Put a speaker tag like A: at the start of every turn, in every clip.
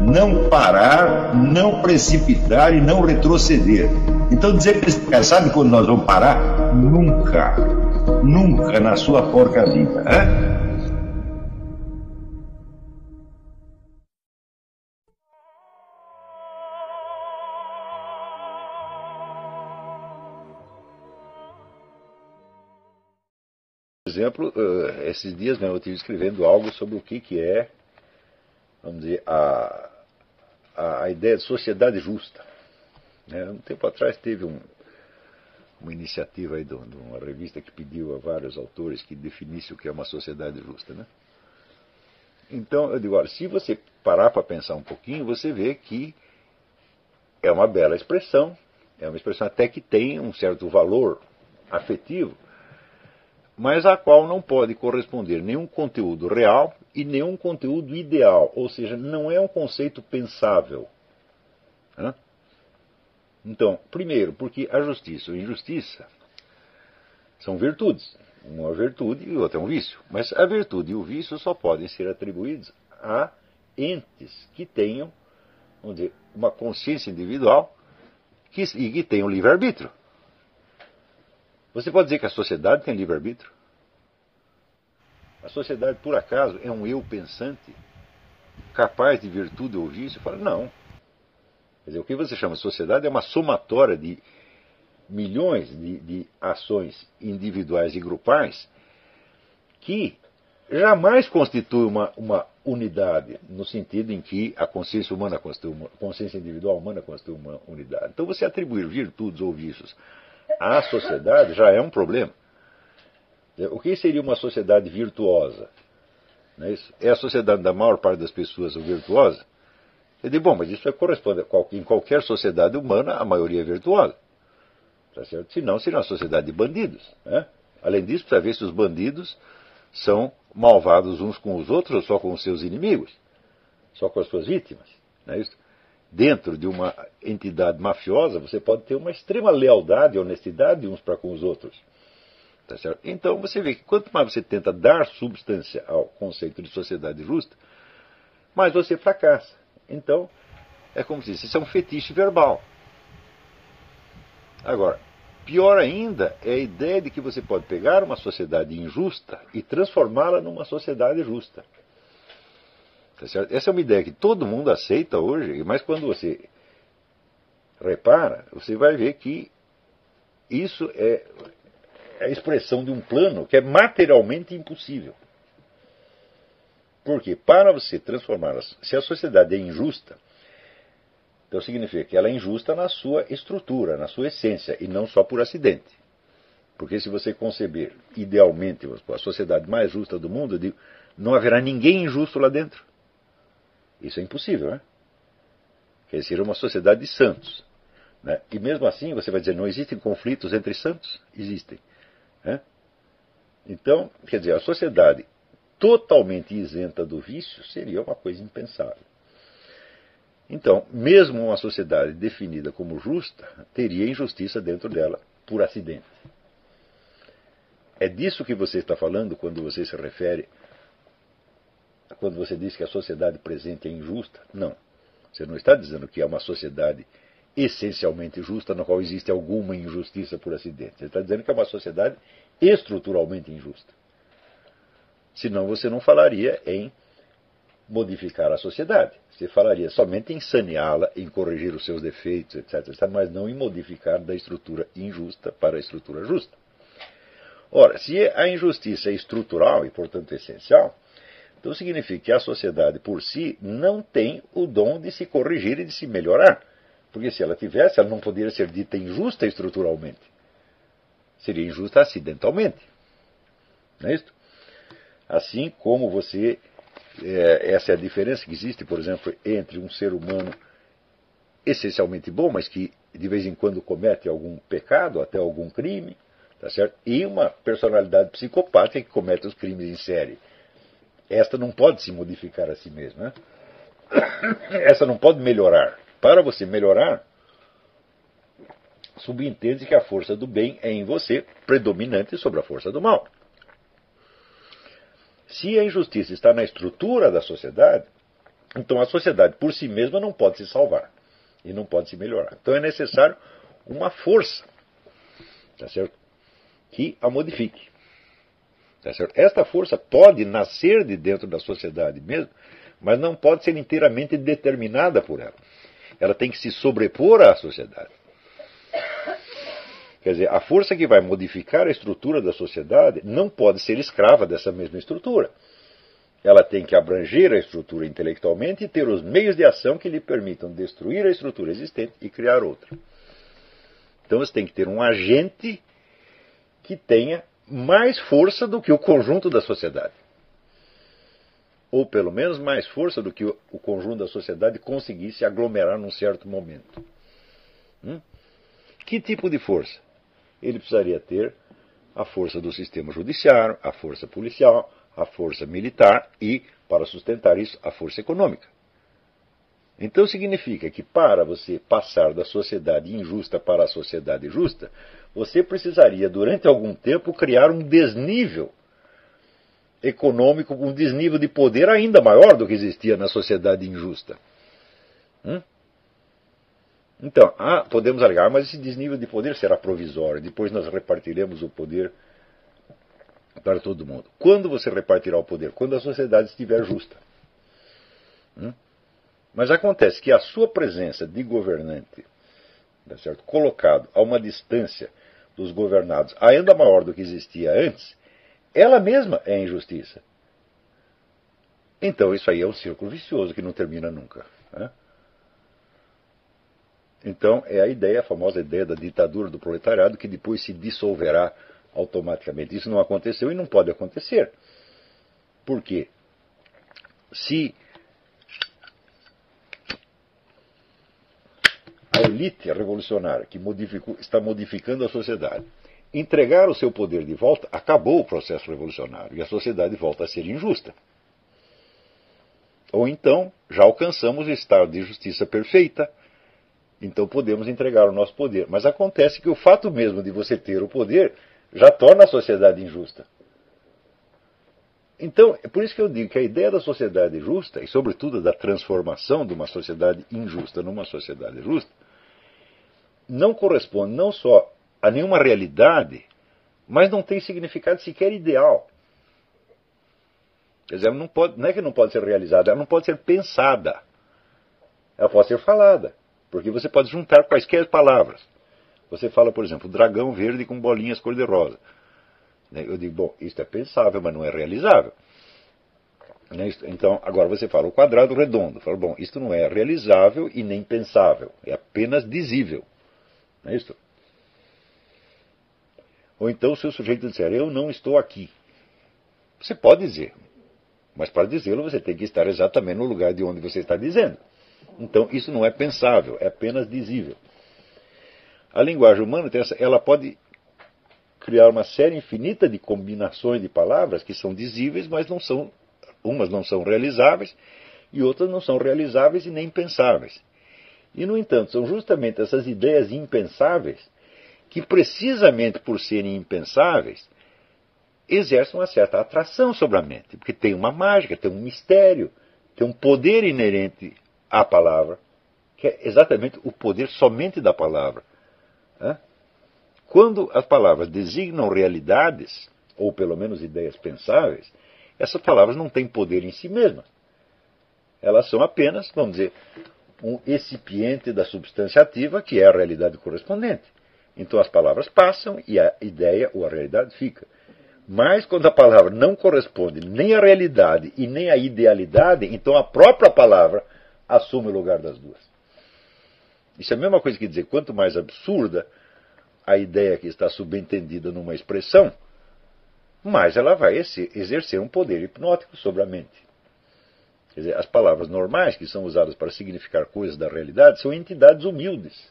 A: não parar, não precipitar e não retroceder. Então dizer para esse cara, sabe quando nós vamos parar? Nunca. Nunca na sua porca vida. Né?
B: Por exemplo, esses dias eu estive escrevendo algo sobre o que é, vamos dizer, a ideia de sociedade justa. Um tempo atrás teve uma iniciativa aí de uma revista que pediu a vários autores que definisse o que é uma sociedade justa. Né? Então, eu digo, olha, se você parar para pensar um pouquinho, você vê que é uma bela expressão, é uma expressão até que tem um certo valor afetivo, mas a qual não pode corresponder nenhum conteúdo real e nenhum conteúdo ideal, ou seja, não é um conceito pensável. Né? Então, primeiro, porque a justiça e a injustiça são virtudes. Uma é virtude e outra é um vício. Mas a virtude e o vício só podem ser atribuídos a entes que tenham, vamos dizer, uma consciência individual e que tenham livre-arbítrio. Você pode dizer que a sociedade tem livre-arbítrio? A sociedade, por acaso, é um eu pensante, capaz de virtude ou vício? Fala, não. Quer dizer, o que você chama de sociedade é uma somatória de milhões de ações individuais e grupais que jamais constitui uma unidade, no sentido em que a consciência humana constitui consciência individual humana constitui uma unidade. Então você atribuir virtudes ou vícios à sociedade já é um problema. O que seria uma sociedade virtuosa? Não é isso? É a sociedade da maior parte das pessoas virtuosa? Eu digo, bom, mas isso corresponde em qualquer sociedade humana, a maioria é virtuosa. Tá certo? Senão seria uma sociedade de bandidos. Né? Além disso, precisa ver se os bandidos são malvados uns com os outros ou só com os seus inimigos, só com as suas vítimas. Não é isso? Dentro de uma entidade mafiosa, você pode ter uma extrema lealdade e honestidade uns para com os outros. Tá certo? Então você vê que quanto mais você tenta dar substância ao conceito de sociedade justa, mais você fracassa. Então, é como se disse, isso é um fetiche verbal. Agora, pior ainda é a ideia de que você pode pegar uma sociedade injusta e transformá-la numa sociedade justa. Tá certo? Essa é uma ideia que todo mundo aceita hoje, mas quando você repara, você vai ver que isso é a expressão de um plano que é materialmente impossível. Porque para você transformar, se a sociedade é injusta, então significa que ela é injusta na sua estrutura, na sua essência, e não só por acidente. Porque se você conceber idealmente a sociedade mais justa do mundo, eu digo, não haverá ninguém injusto lá dentro. Isso é impossível, né? Quer dizer, uma sociedade de santos. Né? E mesmo assim, você vai dizer, não existem conflitos entre santos? Existem. Né? Então, quer dizer, a sociedade totalmente isenta do vício seria uma coisa impensável. Então, mesmo uma sociedade definida como justa, teria injustiça dentro dela por acidente. É disso que você está falando quando você se refere, quando você diz que a sociedade presente é injusta? Não. Você não está dizendo que é uma sociedade essencialmente justa, na qual existe alguma injustiça por acidente. Você está dizendo que é uma sociedade estruturalmente injusta. Senão você não falaria em modificar a sociedade. Você falaria somente em saneá-la, em corrigir os seus defeitos, etc., mas não em modificar da estrutura injusta para a estrutura justa. Ora, se a injustiça é estrutural e, portanto, essencial, então significa que a sociedade por si não tem o dom de se corrigir e de se melhorar. Porque se ela tivesse, ela não poderia ser dita injusta estruturalmente. Seria injusta acidentalmente. Não é isso? Assim como você... essa é a diferença que existe, por exemplo, entre um ser humano essencialmente bom, mas que de vez em quando comete algum pecado, até algum crime, tá certo? E uma personalidade psicopática que comete os crimes em série. Esta não pode se modificar a si mesma. Né? Essa não pode melhorar. Para você melhorar, subentende que a força do bem é em você predominante sobre a força do mal. Se a injustiça está na estrutura da sociedade, Então a sociedade por si mesma não pode se salvar e não pode se melhorar. Então é necessário uma força, tá certo? Que a modifique. Tá certo? Esta força pode nascer de dentro da sociedade mesmo, mas não pode ser inteiramente determinada por ela. Ela tem que se sobrepor à sociedade. Quer dizer, a força que vai modificar a estrutura da sociedade não pode ser escrava dessa mesma estrutura. Ela tem que abranger a estrutura intelectualmente e ter os meios de ação que lhe permitam destruir a estrutura existente e criar outra. Então você tem que ter um agente que tenha mais força do que o conjunto da sociedade. Ou pelo menos mais força do que o conjunto da sociedade conseguisse aglomerar num certo momento. Que tipo de força? Ele precisaria ter a força do sistema judiciário, a força policial, a força militar e, para sustentar isso, a força econômica. Então significa que para você passar da sociedade injusta para a sociedade justa, você precisaria, durante algum tempo, criar um desnível econômico, um desnível de poder ainda maior do que existia na sociedade injusta. Então, podemos alegar, mas esse desnível de poder será provisório, depois nós repartiremos o poder para todo mundo. Quando você repartirá o poder? Quando a sociedade estiver justa. Mas acontece que a sua presença de governante, tá certo, colocado a uma distância dos governados ainda maior do que existia antes, ela mesma é injustiça. Então isso aí é um círculo vicioso que não termina nunca. Então é a famosa ideia da ditadura do proletariado, que depois se dissolverá automaticamente. Isso não aconteceu e não pode acontecer. Por quê? Se a elite revolucionária que está modificando a sociedade entregar o seu poder de volta, acabou o processo revolucionário e a sociedade volta a ser injusta. Ou então, já alcançamos o estado de justiça perfeita, então podemos entregar o nosso poder. Mas acontece que o fato mesmo de você ter o poder já torna a sociedade injusta. Então, é por isso que eu digo que a ideia da sociedade justa, e sobretudo da transformação de uma sociedade injusta numa sociedade justa, não corresponde não só a nenhuma realidade, mas não tem significado sequer ideal. Quer dizer, ela não é que não pode ser realizada, ela não pode ser pensada. Ela pode ser falada, porque você pode juntar quaisquer palavras. Você fala, por exemplo, dragão verde com bolinhas cor-de-rosa. Eu digo, bom, isso é pensável, mas não é realizável. Então, agora você fala o quadrado redondo. Fala, bom, isto não é realizável e nem pensável, é apenas dizível. Não é isso? Ou então, se o sujeito disser, eu não estou aqui. Você pode dizer, mas para dizê-lo você tem que estar exatamente no lugar de onde você está dizendo. Então, isso não é pensável, é apenas dizível. A linguagem humana, ela pode criar uma série infinita de combinações de palavras que são dizíveis, mas umas não são realizáveis e outras não são realizáveis e nem pensáveis. E, no entanto, são justamente essas ideias impensáveis que, precisamente por serem impensáveis, exercem uma certa atração sobre a mente, porque tem uma mágica, tem um mistério, tem um poder inerente à palavra, que é exatamente o poder somente da palavra. Quando as palavras designam realidades, ou pelo menos ideias pensáveis, essas palavras não têm poder em si mesmas. Elas são apenas, vamos dizer, um excipiente da substância ativa, que é a realidade correspondente. Então as palavras passam e a ideia ou a realidade fica. Mas quando a palavra não corresponde nem à realidade e nem à idealidade, então a própria palavra assume o lugar das duas. Isso é a mesma coisa que dizer, quanto mais absurda a ideia que está subentendida numa expressão, mais ela vai exercer um poder hipnótico sobre a mente. Quer dizer, as palavras normais que são usadas para significar coisas da realidade são entidades humildes.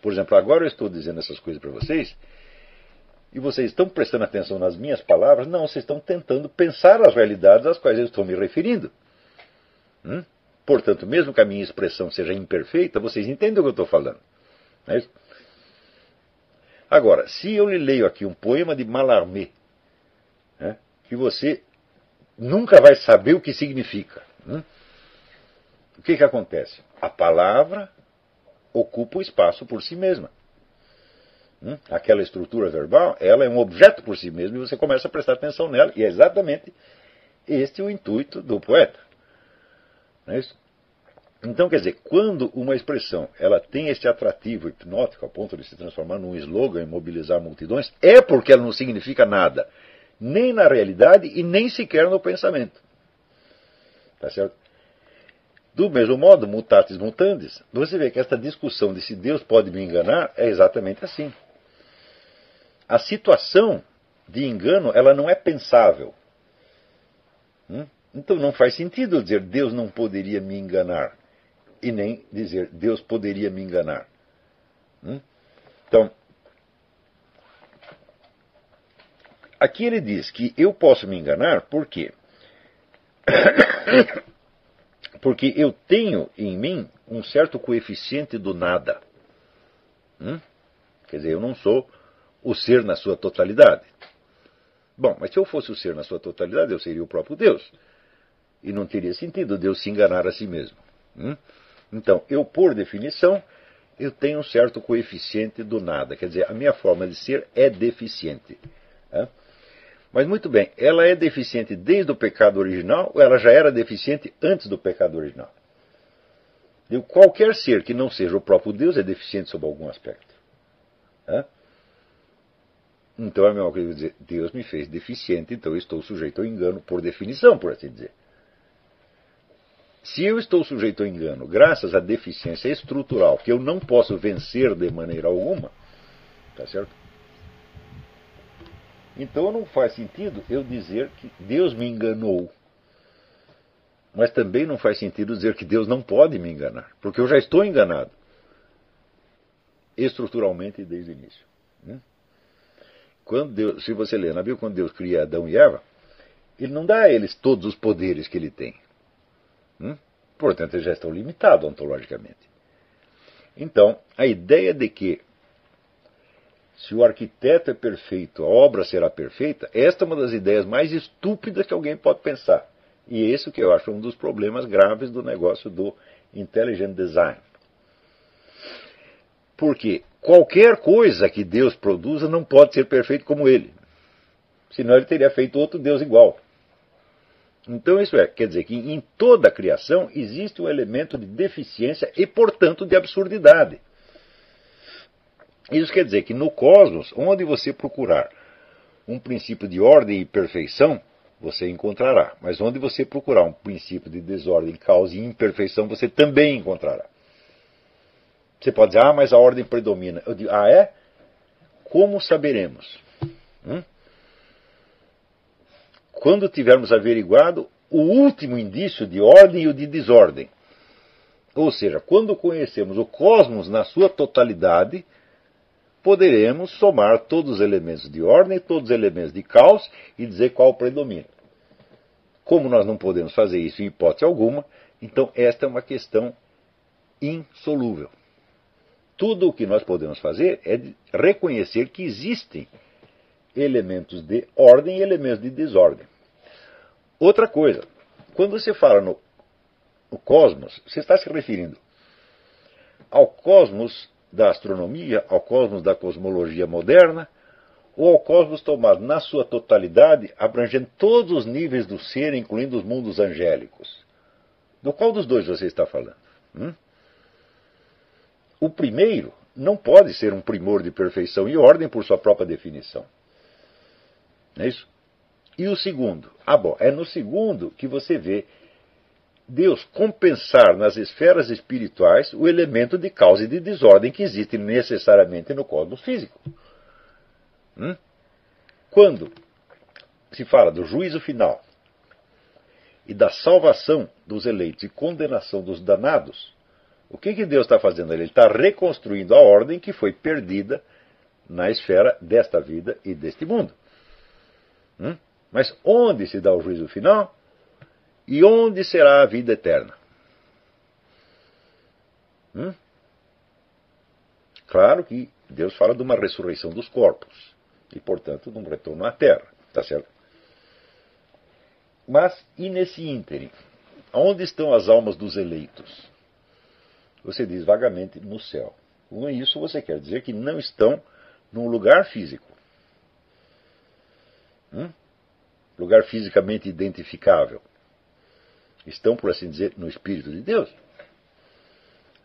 B: Por exemplo, agora eu estou dizendo essas coisas para vocês, e vocês estão prestando atenção nas minhas palavras? Não, vocês estão tentando pensar as realidades às quais eu estou me referindo. Portanto, mesmo que a minha expressão seja imperfeita, vocês entendem o que eu estou falando. Não é isso? Agora, se eu lhe leio aqui um poema de Mallarmé, que você nunca vai saber o que significa. o que acontece? A palavra ocupa o espaço por si mesma. Aquela estrutura verbal, ela é um objeto por si mesma e você começa a prestar atenção nela. E é exatamente este o intuito do poeta. Não é isso? Então, quer dizer, quando uma expressão ela tem este atrativo hipnótico a ponto de se transformar num slogan e mobilizar multidões, é porque ela não significa nada, nem na realidade e nem sequer no pensamento. Tá certo? Do mesmo modo, mutatis mutandis, você vê que esta discussão de se Deus pode me enganar é exatamente assim. A situação de engano, ela não é pensável. Então não faz sentido dizer Deus não poderia me enganar. E nem dizer Deus poderia me enganar. Então, aqui ele diz que eu posso me enganar por quê? Porque eu tenho em mim um certo coeficiente do nada. Quer dizer, eu não sou o ser na sua totalidade. Bom, mas se eu fosse o ser na sua totalidade, eu seria o próprio Deus. E não teria sentido Deus se enganar a si mesmo. Então, eu, por definição, eu tenho um certo coeficiente do nada. Quer dizer, a minha forma de ser é deficiente. Mas muito bem, ela é deficiente desde o pecado original ou ela já era deficiente antes do pecado original? Qualquer ser que não seja o próprio Deus é deficiente sob algum aspecto. Então é a mesma coisa que dizer, Deus me fez deficiente, então eu estou sujeito ao engano por definição, por assim dizer. Se eu estou sujeito ao engano graças à deficiência estrutural que eu não posso vencer de maneira alguma, tá certo? Então não faz sentido eu dizer que Deus me enganou. Mas também não faz sentido dizer que Deus não pode me enganar, porque eu já estou enganado. Estruturalmente desde o início. Quando Deus, se você ler na Bíblia, quando Deus cria Adão e Eva, Ele não dá a eles todos os poderes que Ele tem. Portanto, eles já estão limitados ontologicamente. Então, a ideia de que se o arquiteto é perfeito, a obra será perfeita, esta é uma das ideias mais estúpidas que alguém pode pensar. E esse que eu acho um dos problemas graves do negócio do Intelligent Design. Porque qualquer coisa que Deus produza não pode ser perfeito como Ele. Senão Ele teria feito outro Deus igual. Então isso quer dizer que em toda a criação existe um elemento de deficiência e, portanto, de absurdidade. Isso quer dizer que no cosmos, onde você procurar um princípio de ordem e perfeição, você encontrará. Mas onde você procurar um princípio de desordem, caos e imperfeição, você também encontrará. Você pode dizer, mas a ordem predomina. Eu digo, é? Como saberemos? Quando tivermos averiguado o último indício de ordem e o de desordem. Ou seja, quando conhecemos o cosmos na sua totalidade, poderemos somar todos os elementos de ordem, todos os elementos de caos e dizer qual predomina. Como nós não podemos fazer isso em hipótese alguma, então esta é uma questão insolúvel. Tudo o que nós podemos fazer é reconhecer que existem elementos de ordem e elementos de desordem. Outra coisa, quando você fala no cosmos, você está se referindo ao cosmos da astronomia, ao cosmos da cosmologia moderna, ou ao cosmos tomado na sua totalidade, abrangendo todos os níveis do ser, incluindo os mundos angélicos. Do qual dos dois você está falando? O primeiro não pode ser um primor de perfeição e ordem por sua própria definição. Não é isso? E o segundo? É no segundo que você vê Deus compensar nas esferas espirituais o elemento de causa e de desordem que existe necessariamente no cosmos físico. Quando se fala do juízo final e da salvação dos eleitos e condenação dos danados, o que Deus está fazendo ali? Ele está reconstruindo a ordem que foi perdida na esfera desta vida e deste mundo. Mas onde se dá o juízo final? E onde será a vida eterna? Claro que Deus fala de uma ressurreição dos corpos. E, portanto, de um retorno à Terra. Tá certo? Mas, e nesse ínterim? onde estão as almas dos eleitos? Você diz vagamente no céu. Com isso você quer dizer que não estão num lugar físico. Lugar fisicamente identificável. Estão, por assim dizer, no Espírito de Deus.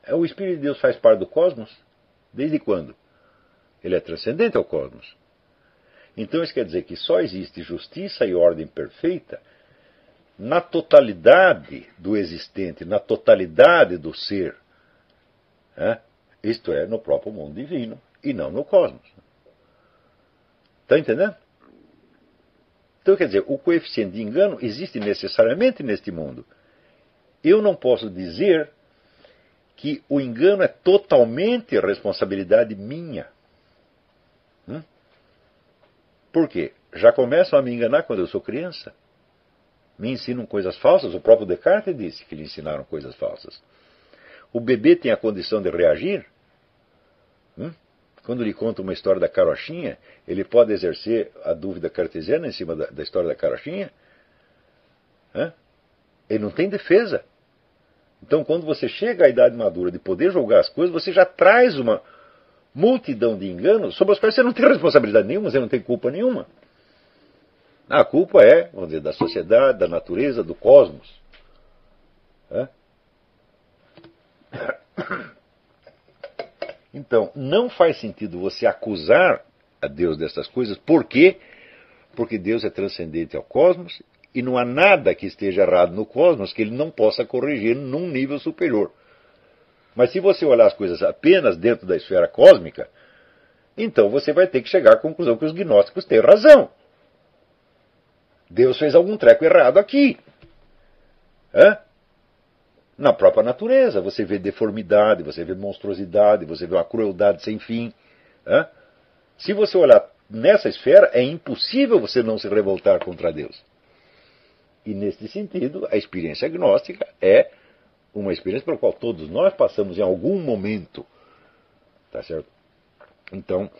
B: O Espírito de Deus faz parte do cosmos? Desde quando? Ele é transcendente ao cosmos. Então isso quer dizer que só existe justiça e ordem perfeita na totalidade do existente, na totalidade do ser. Isto é, no próprio mundo divino e não no cosmos. Está entendendo? Então quer dizer, o coeficiente de engano existe necessariamente neste mundo. Eu não posso dizer que o engano é totalmente responsabilidade minha. Por quê? Já começam a me enganar quando eu sou criança. Me ensinam coisas falsas. O próprio Descartes disse que lhe ensinaram coisas falsas. O bebê tem a condição de reagir. Quando lhe conta uma história da carochinha, ele pode exercer a dúvida cartesiana em cima da história da carochinha? Ele não tem defesa. Então, quando você chega à idade madura de poder julgar as coisas, você já traz uma multidão de enganos sobre os quais você não tem responsabilidade nenhuma, você não tem culpa nenhuma. A culpa é, vamos dizer, da sociedade, da natureza, do cosmos. Então, não faz sentido você acusar a Deus dessas coisas. Por quê? Porque Deus é transcendente ao cosmos e não há nada que esteja errado no cosmos que ele não possa corrigir num nível superior. Mas se você olhar as coisas apenas dentro da esfera cósmica, então você vai ter que chegar à conclusão que os gnósticos têm razão. Deus fez algum treco errado aqui. Na própria natureza, você vê deformidade, você vê monstruosidade, você vê uma crueldade sem fim. Se você olhar nessa esfera, é impossível você não se revoltar contra Deus. E nesse sentido, a experiência gnóstica é uma experiência pela qual todos nós passamos em algum momento. Tá certo? Então,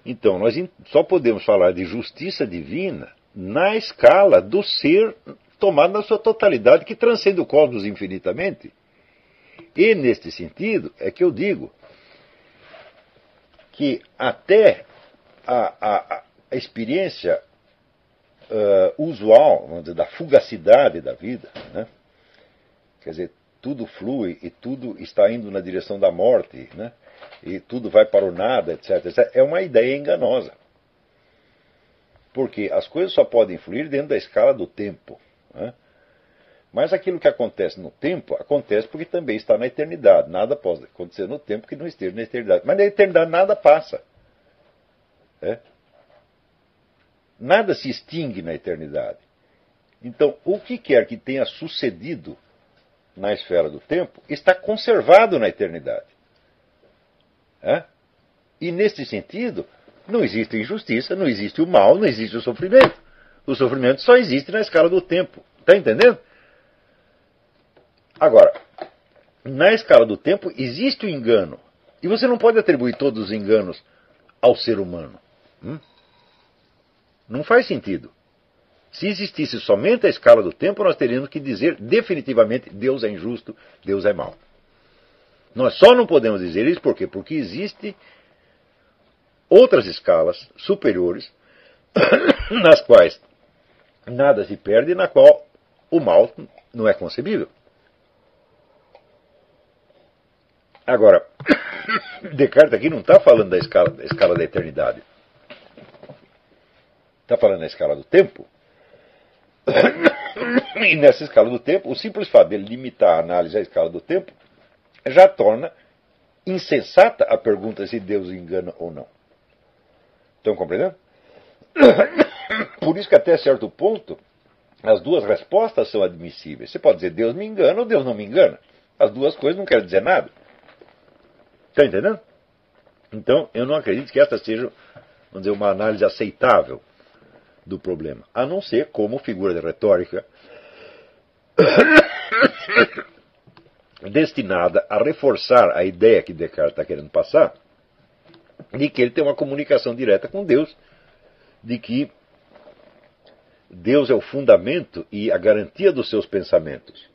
B: então, nós só podemos falar de justiça divina na escala do ser tomado na sua totalidade, que transcende o cosmos infinitamente. E, neste sentido, é que eu digo que até a experiência usual, vamos dizer, da fugacidade da vida, quer dizer, tudo flui e tudo está indo na direção da morte, e tudo vai para o nada, etc., etc., é uma ideia enganosa. Porque as coisas só podem fluir dentro da escala do tempo. Mas aquilo que acontece no tempo, acontece porque também está na eternidade. Nada pode acontecer no tempo que não esteja na eternidade. Mas na eternidade nada passa. Nada se extingue na eternidade. Então, o que quer que tenha sucedido na esfera do tempo está conservado na eternidade. E nesse sentido, não existe injustiça, não existe o mal, não existe o sofrimento. O sofrimento só existe na escala do tempo. Está entendendo? Agora, na escala do tempo existe o engano. E você não pode atribuir todos os enganos ao ser humano. Não faz sentido. Se existisse somente a escala do tempo, nós teríamos que dizer definitivamente Deus é injusto, Deus é mau. Nós só não podemos dizer isso por quê? Porque existem outras escalas superiores nas quais nada se perde e na qual o mal não é concebível. Agora, Descartes aqui não está falando da escala da eternidade. Está falando da escala do tempo. E nessa escala do tempo, o simples fato de limitar a análise à escala do tempo já torna insensata a pergunta se Deus engana ou não. Estão compreendendo? Por isso que até certo ponto as duas respostas são admissíveis. Você pode dizer Deus me engana ou Deus não me engana. As duas coisas não querem dizer nada. Está entendendo? Então, eu não acredito que esta seja, vamos dizer, uma análise aceitável do problema. A não ser como figura de retórica destinada a reforçar a ideia que Descartes está querendo passar, de que ele tem uma comunicação direta com Deus, de que Deus é o fundamento e a garantia dos seus pensamentos.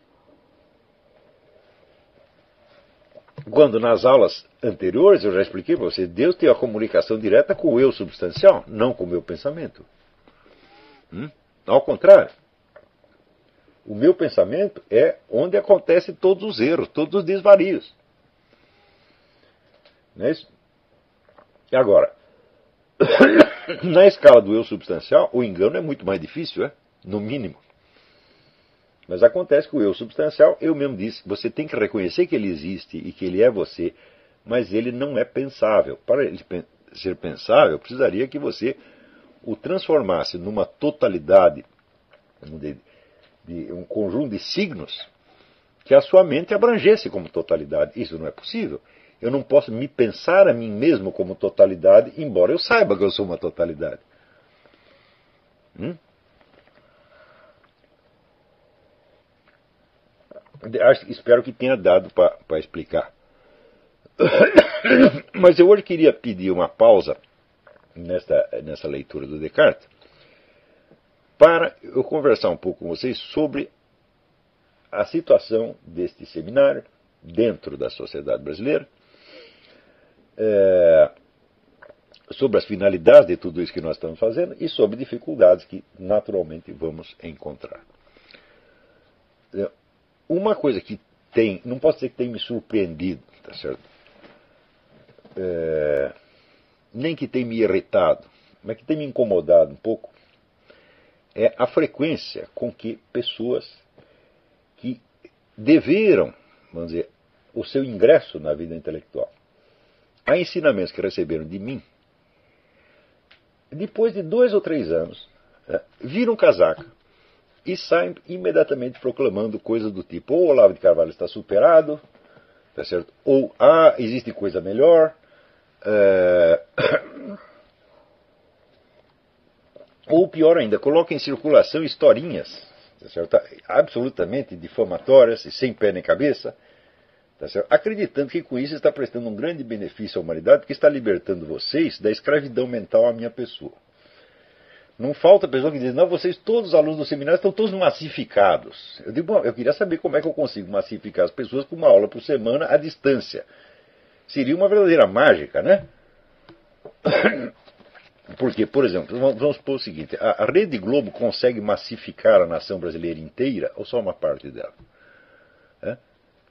B: Quando nas aulas anteriores eu já expliquei para você, Deus tem a comunicação direta com o eu substancial, não com o meu pensamento. Ao contrário, o meu pensamento é onde acontecem todos os erros, todos os desvarios. Não é isso? E agora, na escala do eu substancial, o engano é muito mais difícil, no mínimo. Mas acontece que o eu substancial, eu mesmo disse, você tem que reconhecer que ele existe e que ele é você, mas ele não é pensável. Para ele ser pensável, precisaria que você o transformasse numa totalidade, de um conjunto de signos que a sua mente abrangesse como totalidade. Isso não é possível. Eu não posso me pensar a mim mesmo como totalidade, embora eu saiba que eu sou uma totalidade. Espero que tenha dado para explicar. Mas eu hoje queria pedir uma pausa nessa leitura do Descartes para eu conversar um pouco com vocês sobre a situação deste seminário dentro da sociedade brasileira, sobre as finalidades de tudo isso que nós estamos fazendo e sobre dificuldades que naturalmente vamos encontrar. Uma coisa que não posso dizer que tem me surpreendido, tá certo? Nem que tem me irritado, mas que tem me incomodado um pouco, é a frequência com que pessoas que deveram, vamos dizer, o seu ingresso na vida intelectual, a ensinamentos que receberam de mim, depois de 2 ou 3 anos, viram casaca e saem imediatamente proclamando coisas do tipo, ou Olavo de Carvalho está superado, tá certo? Ou existe coisa melhor, ou pior ainda, coloca em circulação historinhas, tá certo? Absolutamente difamatórias e sem pé nem cabeça, tá certo? Acreditando que com isso está prestando um grande benefício à humanidade, porque está libertando vocês da escravidão mental à minha pessoa. Não falta pessoa que diz, não, vocês todos os alunos do seminário estão todos massificados. Eu digo, bom, eu queria saber como é que eu consigo massificar as pessoas com uma aula por semana à distância. Seria uma verdadeira mágica, né? Porque, por exemplo, vamos supor o seguinte, a Rede Globo consegue massificar a nação brasileira inteira ou só uma parte dela?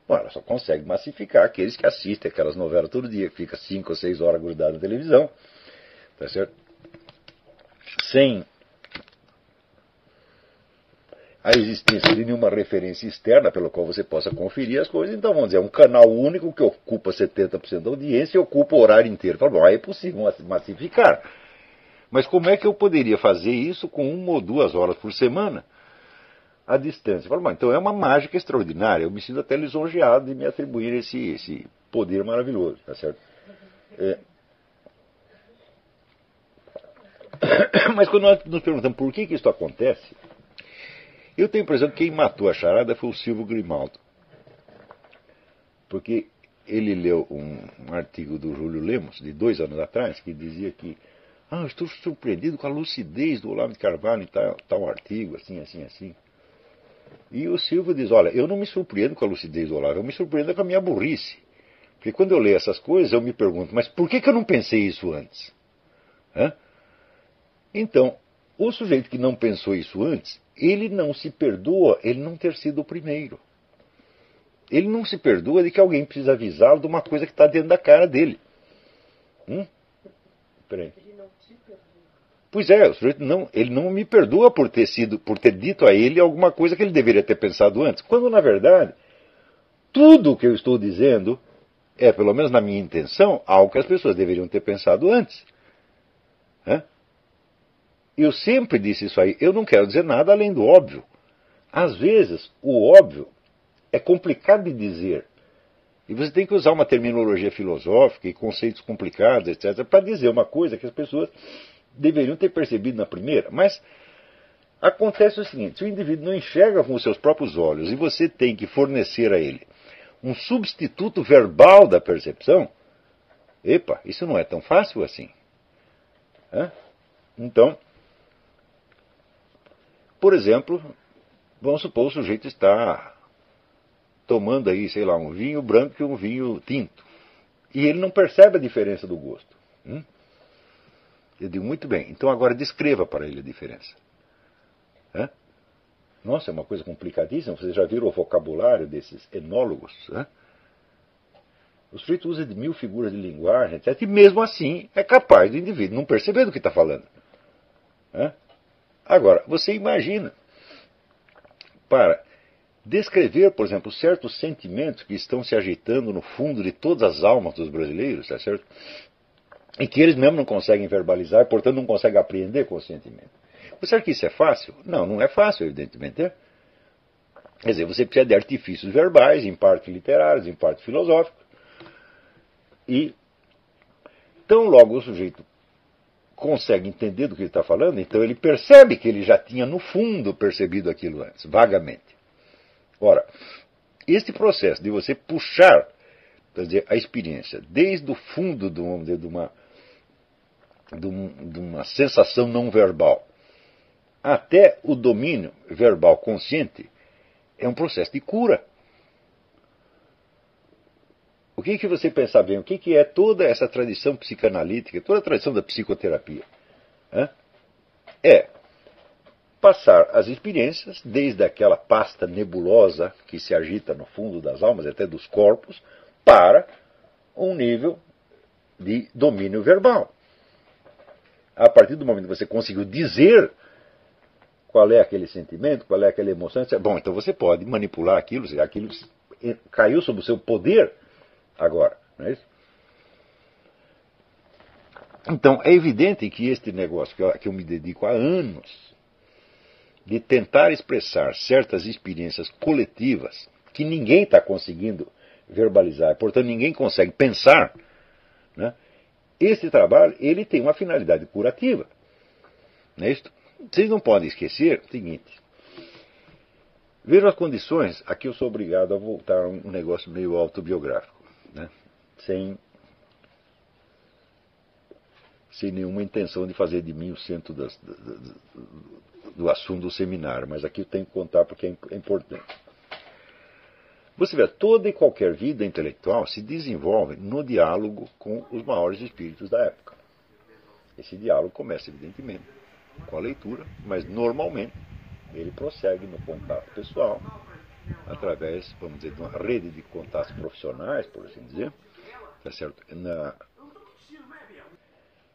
B: Bom, ela só consegue massificar aqueles que assistem aquelas novelas todo dia, que fica 5 ou 6 horas grudado na televisão, tá certo? Sem a existência de nenhuma referência externa pela qual você possa conferir as coisas. Então, vamos dizer, é um canal único que ocupa 70% da audiência e ocupa o horário inteiro. Fala, bom, aí é possível massificar. Mas como é que eu poderia fazer isso com 1 ou 2 horas por semana à distância? Fala, bom, então é uma mágica extraordinária. Eu me sinto até lisonjeado de me atribuir esse poder maravilhoso, tá certo? Mas quando nós nos perguntamos por que isso acontece, eu tenho a impressão que quem matou a charada foi o Silvio Grimaldo. Porque ele leu um artigo do Júlio Lemos, de 2 anos atrás, que dizia que eu estou surpreendido com a lucidez do Olavo de Carvalho em tal artigo, assim, assim, assim. E o Silvio diz, olha, eu não me surpreendo com a lucidez do Olavo, eu me surpreendo com a minha burrice. Porque quando eu leio essas coisas, eu me pergunto, mas por que eu não pensei isso antes? Então, o sujeito que não pensou isso antes, ele não se perdoa ele não ter sido o primeiro. Ele não se perdoa de que alguém precisa avisá-lo de uma coisa que está dentro da cara dele. Peraí. Ele não te perdoa. Pois é, o sujeito ele não me perdoa por ter dito a ele alguma coisa que ele deveria ter pensado antes. Quando, na verdade, tudo o que eu estou dizendo é, pelo menos na minha intenção, algo que as pessoas deveriam ter pensado antes. Eu sempre disse isso aí. Eu não quero dizer nada além do óbvio. Às vezes, o óbvio é complicado de dizer. E você tem que usar uma terminologia filosófica e conceitos complicados, etc., para dizer uma coisa que as pessoas deveriam ter percebido na primeira. Mas acontece o seguinte, se o indivíduo não enxerga com os seus próprios olhos e você tem que fornecer a ele um substituto verbal da percepção, Epa, isso não é tão fácil assim. Então, por exemplo, vamos supor o sujeito está tomando aí, sei lá, um vinho branco e um vinho tinto. E ele não percebe a diferença do gosto. Eu digo, muito bem, então agora descreva para ele a diferença. Nossa, é uma coisa complicadíssima. Vocês já viram o vocabulário desses enólogos? O sujeito usa de 1000 figuras de linguagem, etc. E mesmo assim é capaz do indivíduo não perceber do que está falando. Agora, você imagina, para descrever, por exemplo, certos sentimentos que estão se agitando no fundo de todas as almas dos brasileiros, tá certo? E que eles mesmo não conseguem verbalizar, portanto não conseguem apreender conscientemente. Você acha que isso é fácil? Não, não é fácil, evidentemente. Quer dizer, você precisa de artifícios verbais, em parte literários, em parte filosóficos. E tão logo o sujeito consegue entender do que ele está falando, então ele percebe que ele já tinha no fundo percebido aquilo antes, vagamente. Ora, este processo de você puxar, quer dizer, a experiência desde o fundo vamos dizer, de uma sensação não verbal até o domínio verbal consciente, é um processo de cura. O que você pensa bem? O que é toda essa tradição psicanalítica, toda a tradição da psicoterapia? É passar as experiências, desde aquela pasta nebulosa que se agita no fundo das almas, até dos corpos, para um nível de domínio verbal. A partir do momento que você conseguiu dizer qual é aquele sentimento, qual é aquela emoção, bom, então você pode manipular aquilo caiu sob o seu poder agora, não é isso? Então, é evidente que este negócio que eu me dedico há anos, de tentar expressar certas experiências coletivas que ninguém está conseguindo verbalizar, portanto ninguém consegue pensar, né? Esse trabalho ele tem uma finalidade curativa, não é isso? Vocês não podem esquecer o seguinte: vejam as condições. Aqui eu sou obrigado a voltar a um negócio meio autobiográfico, né? Sem nenhuma intenção de fazer de mim o centro do assunto do seminário, mas aqui eu tenho que contar porque é importante. Você vê, toda e qualquer vida intelectual se desenvolve no diálogo com os maiores espíritos da época. Esse diálogo começa, evidentemente, com a leitura, mas normalmente ele prossegue no contato pessoal, através, vamos dizer, de uma rede de contatos profissionais, por assim dizer, tá certo?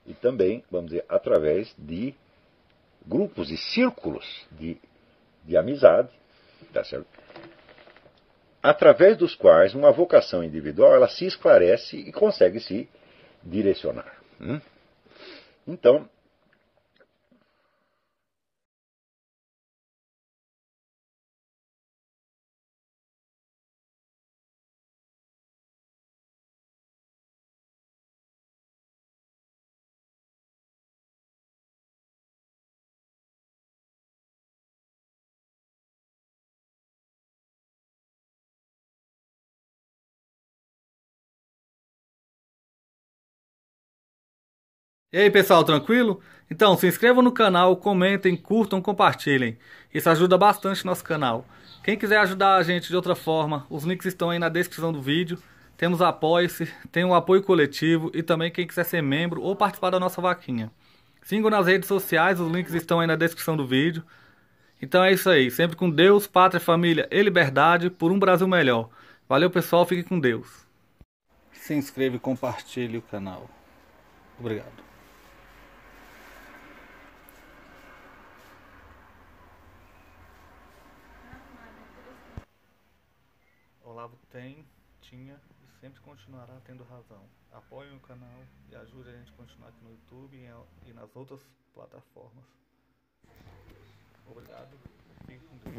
B: E também, vamos dizer, através de grupos e círculos de amizade, tá certo? Através dos quais uma vocação individual ela se esclarece e consegue se direcionar. Então,
C: E aí pessoal, tranquilo? Então se inscrevam no canal, comentem, curtam, compartilhem. Isso ajuda bastante o nosso canal. Quem quiser ajudar a gente de outra forma, os links estão aí na descrição do vídeo. Temos Apoie-se, tem o apoio coletivo e também quem quiser ser membro ou participar da nossa vaquinha. Sigam nas redes sociais, os links estão aí na descrição do vídeo. Então é isso aí, sempre com Deus, pátria, família e liberdade por um Brasil melhor. Valeu pessoal, fiquem com Deus. Se inscreva e compartilhe o canal. Obrigado. Olavo tinha e sempre continuará tendo razão. Apoie o canal e ajude a gente a continuar aqui no YouTube e nas outras plataformas. Obrigado. Fique com Deus.